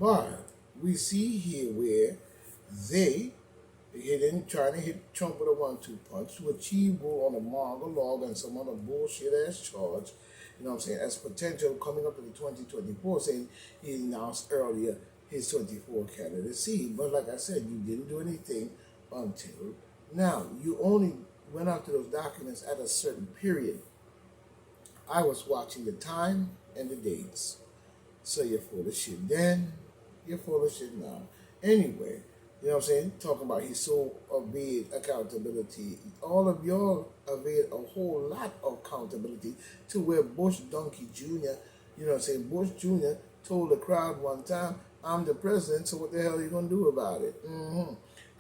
But we see here where they hitting, trying to hit Trump with a 1-2 punch to achieve goal on a Mar-a-Lago and some other bullshit ass charge, you know what I'm saying, as potential coming up to the 2024, saying he announced earlier his 24 candidacy. But like I said, you didn't do anything until now. You only went after those documents at a certain period. I was watching the time and the dates. So you're full of shit then, you're full of shit now. Anyway, you know what I'm saying? Talking about he so evade accountability. All of y'all evade a whole lot of accountability to where Bush Donkey Jr., you know what I'm saying? Bush Jr. told the crowd one time, I'm the president, so what the hell are you going to do about it?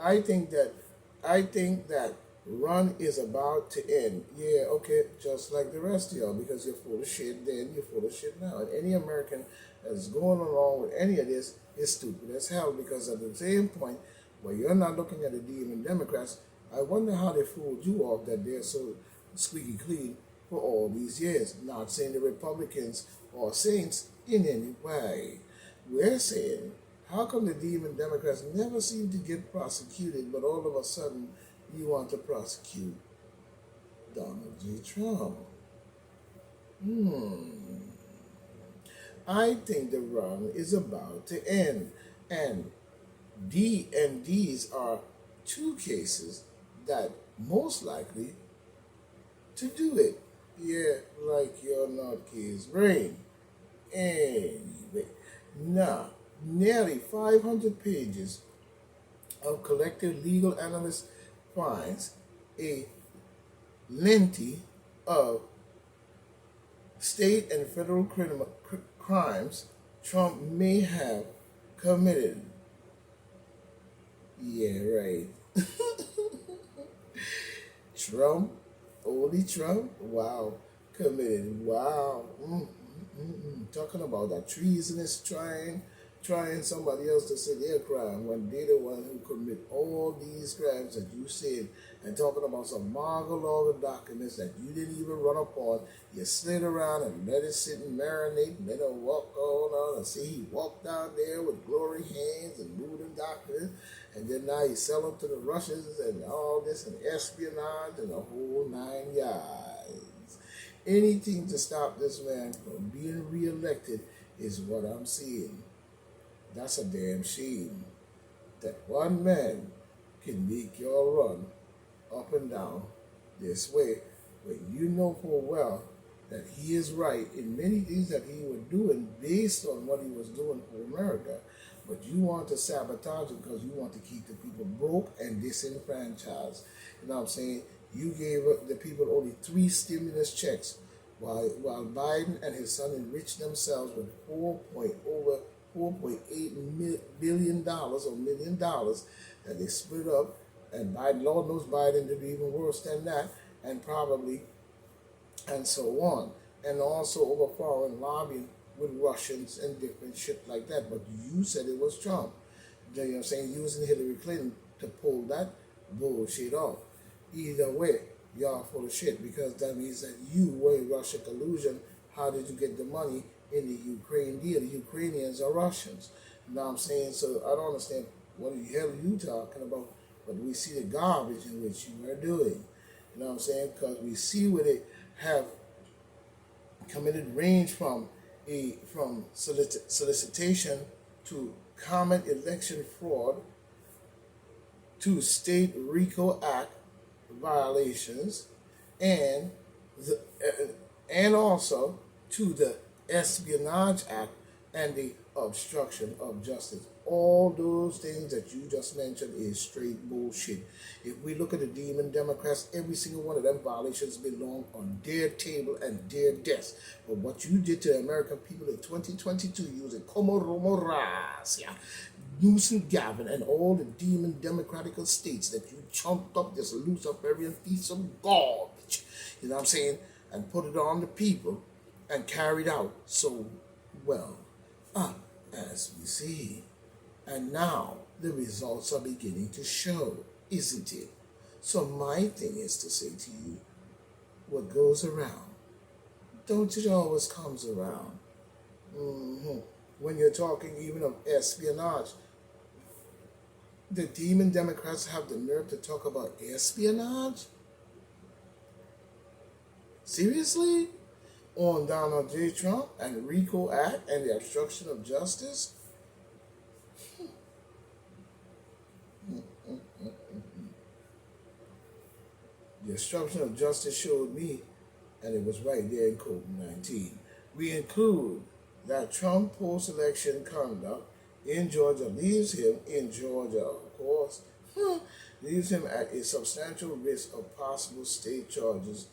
I think that run is about to end. Yeah, okay, just like the rest of y'all, because you're full of shit then, you're full of shit now. And any American that's going along with any of this is stupid as hell, because at the same point, where you're not looking at the demon Democrats, I wonder how they fooled you off that they're so squeaky clean for all these years. Not saying the Republicans are saints in any way. We're saying, how come the demon Democrats never seem to get prosecuted, but all of a sudden you want to prosecute Donald J. Trump? I think the run is about to end. And these are two cases that most likely to do it. Yeah, like your nutcase brain. Anyway, now, nearly 500 pages of collective legal analyst finds a lengthy of state and federal crimes Trump may have committed. Yeah, right. Trump, only Trump, wow, committed, wow. Talking about that treasonous trying somebody else to say their crime when they're the one who commit all these crimes that you said, and talking about some Mar-a-Lago documents that you didn't even run upon. You slid around and let it sit and marinate, and then walk on and see he walked down there with glory hands and moved them documents, and then now he sell them to the Russians and all this and espionage and the whole 9 yards. Anything to stop this man from being reelected is what I'm seeing. That's a damn shame that one man can make y'all run up and down this way when you know full well that he is right in many things that he was doing based on what he was doing for America. But you want to sabotage it because you want to keep the people broke and disenfranchised. You know what I'm saying? You gave the people only 3 stimulus checks while Biden and his son enriched themselves with over $4.8 billion or $1 million that they split up, and Biden, Lord knows Biden did even worse than that, and probably, and so on, and also over foreign lobbying with Russians and different shit like that. But you said it was Trump, you know what I'm saying, using Hillary Clinton to pull that bullshit off. Either way, y'all full of shit, because that means that you were in Russia collusion. How did you get the money in the Ukraine deal? The Ukrainians are Russians. You know what I'm saying? So I don't understand what the hell are you talking about. But we see the garbage in which you are doing. You know what I'm saying? Because we see where they have committed range from solicitation to common election fraud to state RICO Act violations, and also to the Espionage Act and the obstruction of justice. All those things that you just mentioned is straight bullshit. If we look at the demon Democrats, every single one of them violations belong on their table and their desk. But what you did to the American people in 2022 using Como Racia, Newsom, Gavin, and all the demon democratic states that you chumped up this Luciferian piece of garbage, you know what I'm saying, and put it on the people and carried out so well, as we see. And now the results are beginning to show, isn't it? So my thing is to say to you, what goes around, don't it always comes around? when you're talking even of espionage. The demon Democrats have the nerve to talk about espionage? Seriously? On Donald J. Trump and RICO Act and the obstruction of justice? The obstruction of justice showed me, and it was right there in COVID-19. We include that Trump post-election conduct in Georgia leaves him in Georgia, of course, leaves him at a substantial risk of possible state charges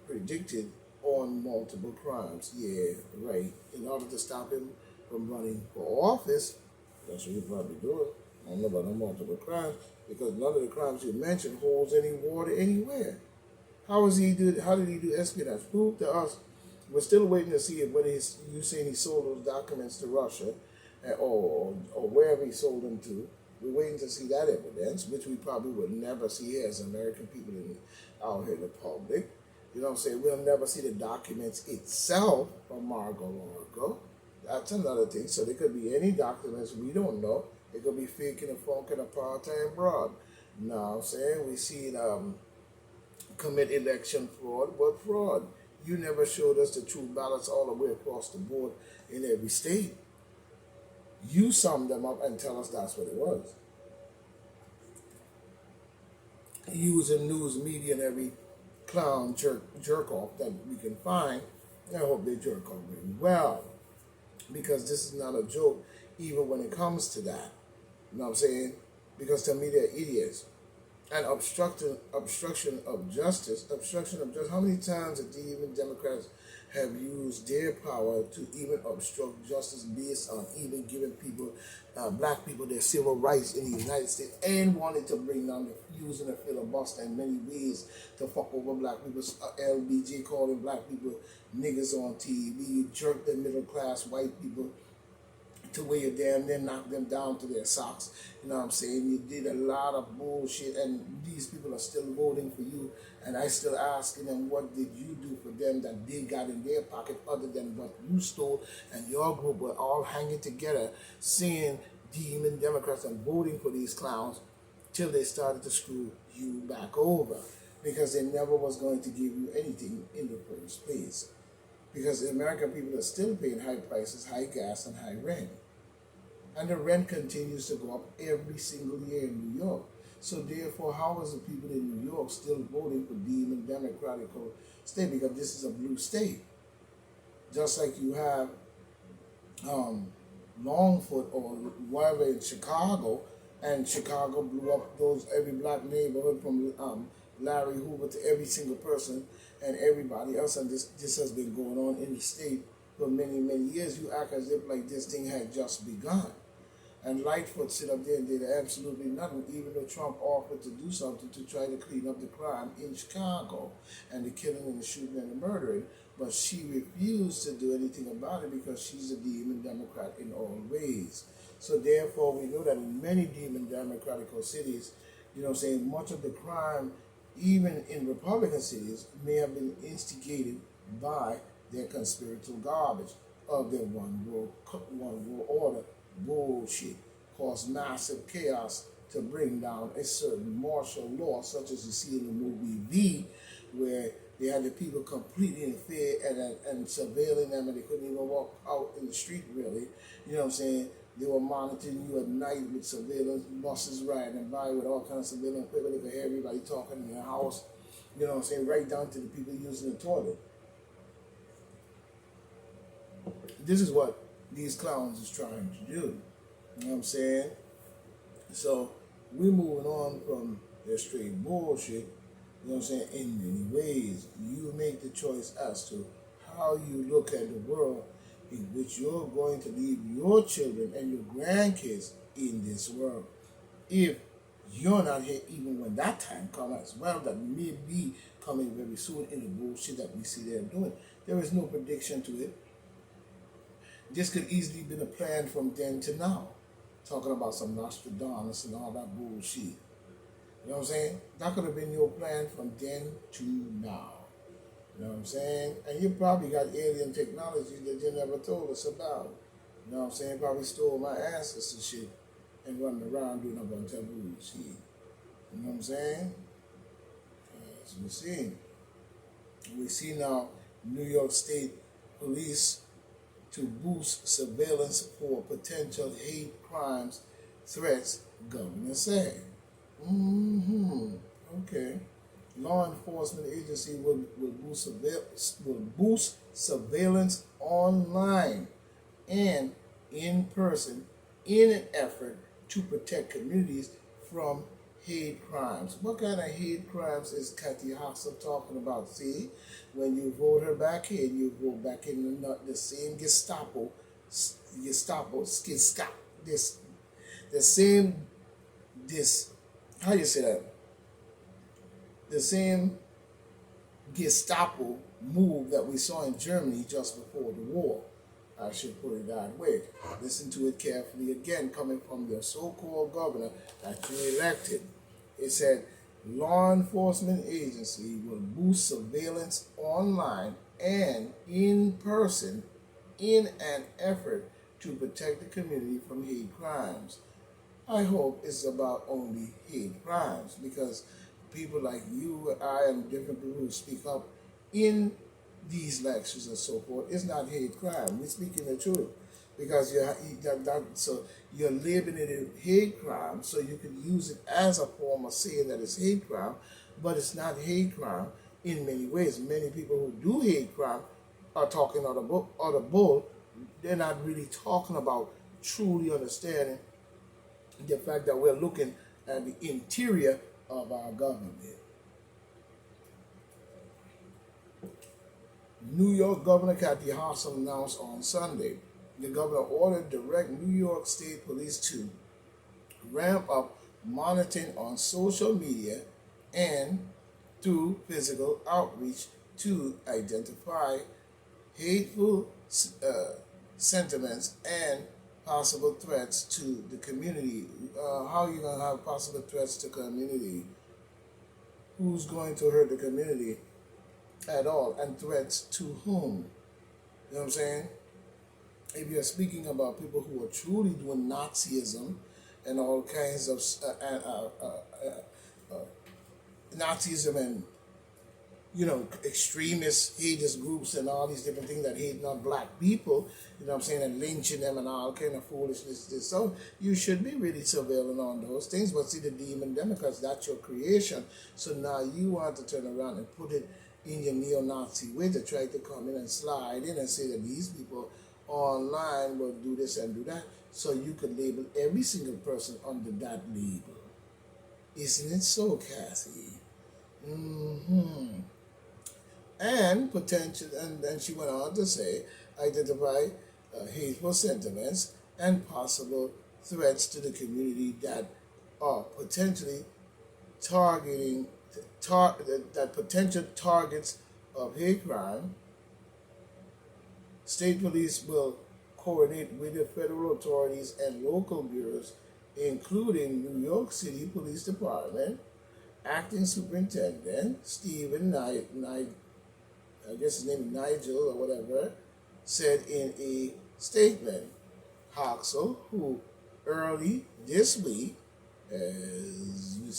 predicted on multiple crimes. Yeah, right. In order to stop him from running for office, that's what he's probably doing. I don't know about no multiple crimes because none of the crimes you mentioned holds any water anywhere. How is he do? How did he do espionage? Prove to us. We're still waiting to see if whether you saying he sold those documents to Russia, or wherever he sold them to. We're waiting to see that evidence, which we probably would never see as American people out here in the public. You know what I'm saying? We'll never see the documents itself from Mar-a-Lago. That's another thing. So there could be any documents we don't know. It could be faking and funking apartheid abroad. You know what I'm saying? We see commit election fraud. What fraud? You never showed us the true ballots all the way across the board in every state. You sum them up and tell us that's what it was. Using news media and every clown jerk off that we can find. I hope they jerk off very well, because this is not a joke even when it comes to that. You know what I'm saying? Because to me they're idiots. And obstruction of justice. How many times have even Democrats have used their power to even obstruct justice based on even giving people, black people, their civil rights in the United States, and wanted to bring down using a filibuster in many ways to fuck over black people. LBJ calling black people niggas on TV. You jerk the middle class white people to where you damn near knock them down to their socks. You know what I'm saying? You did a lot of bullshit, and these people are still voting for you, and I still asking them, what did you do for them that they got in their pocket other than what you stole? And your group were all hanging together, seeing demon Democrats and voting for these clowns till they started to screw you back over, because they never was going to give you anything in the first place. Because the American people are still paying high prices, high gas, and high rent. And the rent continues to go up every single year in New York. So therefore, how is the people in New York still voting for demon Democratic state? Because this is a blue state. Just like you have Longfoot or whatever in Chicago, and Chicago blew up every black neighborhood from Larry Hoover to every single person and everybody else, and this has been going on in the state for many, many years. You act as if like this thing had just begun. And Lightfoot sit up there and did absolutely nothing, even though Trump offered to do something to try to clean up the crime in Chicago and the killing and the shooting and the murdering. But she refused to do anything about it because she's a demon Democrat in all ways. So therefore, we know that in many demon Democratic cities, you know what I'm saying, much of the crime, even in Republican cities, may have been instigated by their conspiratorial garbage of their one world order bullshit, caused massive chaos to bring down a certain martial law, such as you see in the movie V, where they had the people completely in fear and surveilling them, and they couldn't even walk out in the street, really. You know what I'm saying? They were monitoring you at night with surveillance buses riding by with all kinds of surveillance equipment. They could hear everybody talking in their house. You know what I'm saying? Right down to the people using the toilet. This is what these clowns is trying to do. You know what I'm saying? So we're moving on from their straight bullshit, you know what I'm saying, in many ways. You make the choice as to how you look at the world in which you're going to leave your children and your grandkids in this world. If you're not here even when that time comes as well, that may be coming very soon in the bullshit that we see them doing. There is no prediction to it. This could easily have been a plan from then to now. Talking about some Nostradamus and all that bullshit. You know what I'm saying? That could have been your plan from then to now. You know what I'm saying? And you probably got alien technology that you never told us about. You know what I'm saying? Probably stole my ancestors shit and running around doing a bunch of bullshit. You know what I'm saying? As we see. We see now New York State Police to boost surveillance for potential hate crimes threats, governor said. Okay. Law enforcement agency will boost surveillance online and in person in an effort to protect communities from hate crimes. What kind of hate crimes is Kathy Hoxha talking about? See, when you vote her back in, you vote back in the same this, the same, this, how you say that? The same Gestapo move that we saw in Germany just before the war. I should put it that way. Listen to it carefully again, coming from your so-called governor that you elected. It said, law enforcement agency will boost surveillance online and in person in an effort to protect the community from hate crimes. I hope it's about only hate crimes, because people like you, I, and different people who speak up in these lectures and so forth, it's not hate crime. We're speaking the truth, because so you're labeling it a hate crime, so you can use it as a form of saying that it's hate crime, but it's not hate crime in many ways. Many people who do hate crime are talking out of the bull. They're not really talking about truly understanding the fact that we're looking at the interior of our government. New York Governor Kathy Hochul announced on Sunday the governor ordered direct New York State Police to ramp up monitoring on social media and through physical outreach to identify hateful sentiments and possible threats to the community. How are you going to have possible threats to community? Who's going to hurt the community at all? And threats to whom? You know what I'm saying? If you're speaking about people who are truly doing Nazism and all kinds of Nazism and extremist, haters groups and all these different things that hate on black people, you know what I'm saying, and lynching them and all kind of foolishness. So you should be really surveilling on those things. But see, the demon them, because that's your creation. So now you want to turn around and put it in your neo-Nazi way to try to come in and slide in and say that these people online will do this and do that. So you could label every single person under that label. Isn't it so, Kathy? And potential, and then she went on to say, identify hateful sentiments and possible threats to the community that are potentially targeting that potential targets of hate crime. State police will coordinate with the federal authorities and local bureaus, including New York City Police Department. Acting Superintendent Stephen I guess his name is Nigel or whatever, said in a statement. Hoxha, who early this week, as we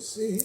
see,